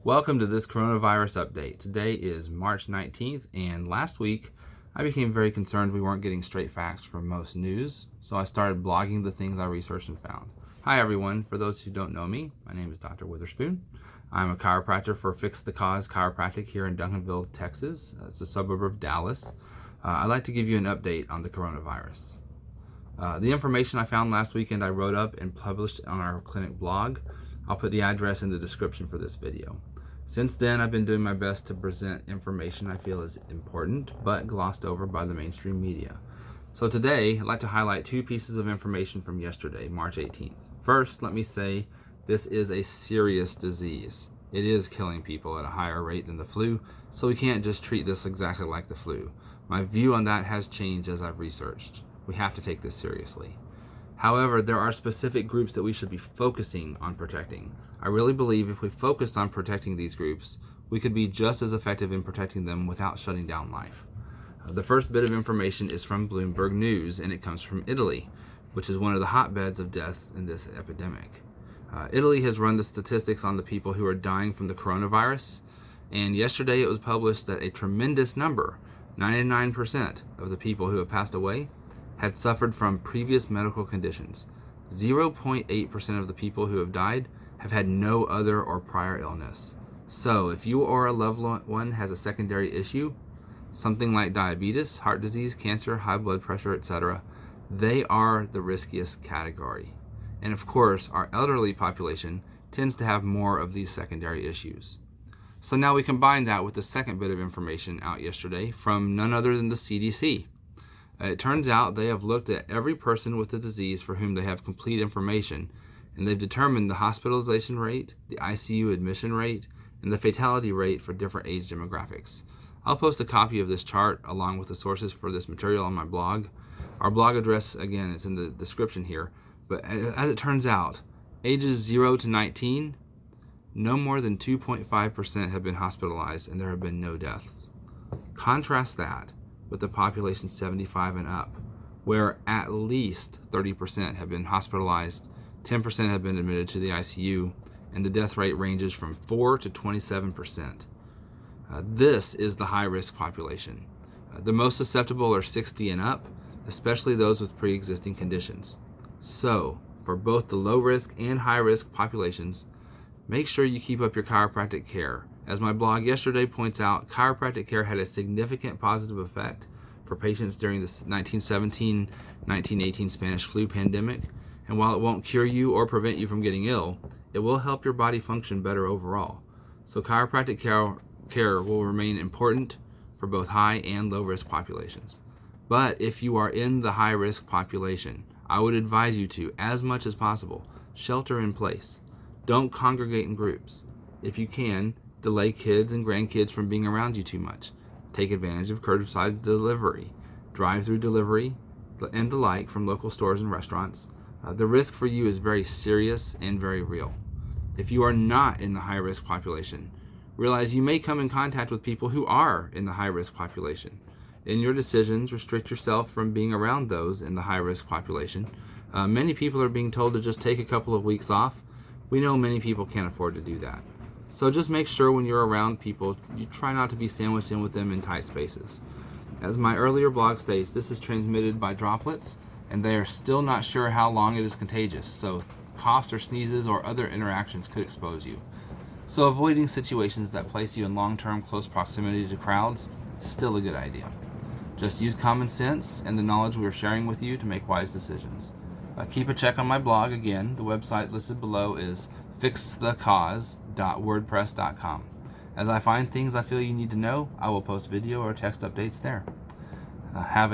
Welcome to this coronavirus update. Today is March 19th, and last week I became very concerned we weren't getting straight facts from most news, so I started blogging the things I researched and found. Hi everyone, for those who don't know me, my name is Dr. Witherspoon. I'm a chiropractor for Fix the Cause Chiropractic here in Duncanville, Texas. It's a suburb of Dallas. I'd like to give you an update on the coronavirus. The information I found last weekend I wrote up and published on our clinic blog. I'll put the address in the description for this video. Since then, I've been doing my best to present information I feel is important, but glossed over by the mainstream media. So today, I'd like to highlight two pieces of information from yesterday, March 18th. First, let me say this is a serious disease. It is killing people at a higher rate than the flu, so we can't just treat this exactly like the flu. My view on that has changed as I've researched. We have to take this seriously. However, there are specific groups that we should be focusing on protecting. I really believe if we focused on protecting these groups, we could be just as effective in protecting them without shutting down life. The first bit of information is from Bloomberg News, and it comes from Italy, which is one of the hotbeds of death in this epidemic. Italy has run the statistics on the people who are dying from the coronavirus, and yesterday it was published that a tremendous number, 99% of the people who have passed away, had suffered from previous medical conditions. 0.8% of the people who have died have had no other or prior illness. So if you or a loved one has a secondary issue, something like diabetes, heart disease, cancer, high blood pressure, etc., they are the riskiest category. And of course, our elderly population tends to have more of these secondary issues. So now we combine that with the second bit of information out yesterday from none other than the CDC. It turns out they have looked at every person with the disease for whom they have complete information, and they've determined the hospitalization rate, the ICU admission rate, and the fatality rate for different age demographics. I'll post a copy of this chart along with the sources for this material on my blog. Our blog address, again, is in the description here, but as it turns out, ages 0 to 19, no more than 2.5% have been hospitalized, and there have been no deaths. Contrast that with the population 75 and up, where at least 30% have been hospitalized, 10% have been admitted to the ICU, and the death rate ranges from 4 to 27%. This is the high-risk population. The most susceptible are 60 and up, especially those with pre-existing conditions. So, for both the low-risk and high-risk populations, make sure you keep up your chiropractic care. As my blog yesterday points out, chiropractic care had a significant positive effect for patients during the 1917-1918 Spanish flu pandemic, and while it won't cure you or prevent you from getting ill, it will help your body function better overall. So chiropractic care will remain important for both high and low risk populations. But if you are in the high risk population, I would advise you to, as much as possible, shelter in place. Don't congregate in groups. If you can, delay kids and grandkids from being around you too much. Take advantage of curbside delivery, drive-through delivery, and the like from local stores and restaurants. The risk for you is very serious and very real. If you are not in the high-risk population, realize you may come in contact with people who are in the high-risk population. In your decisions, restrict yourself from being around those in the high-risk population. Many people are being told to just take a couple of weeks off. We know many people can't afford to do that. So just make sure when you're around people, you try not to be sandwiched in with them in tight spaces. As my earlier blog states, this is transmitted by droplets, and they are still not sure how long it is contagious, so coughs or sneezes or other interactions could expose you. So avoiding situations that place you in long-term close proximity to crowds is still a good idea. Just use common sense and the knowledge we are sharing with you to make wise decisions. Keep a check on my blog. Again, the website listed below is fixthecause.wordpress.com. As I find things I feel you need to know, I will post video or text updates there. Have a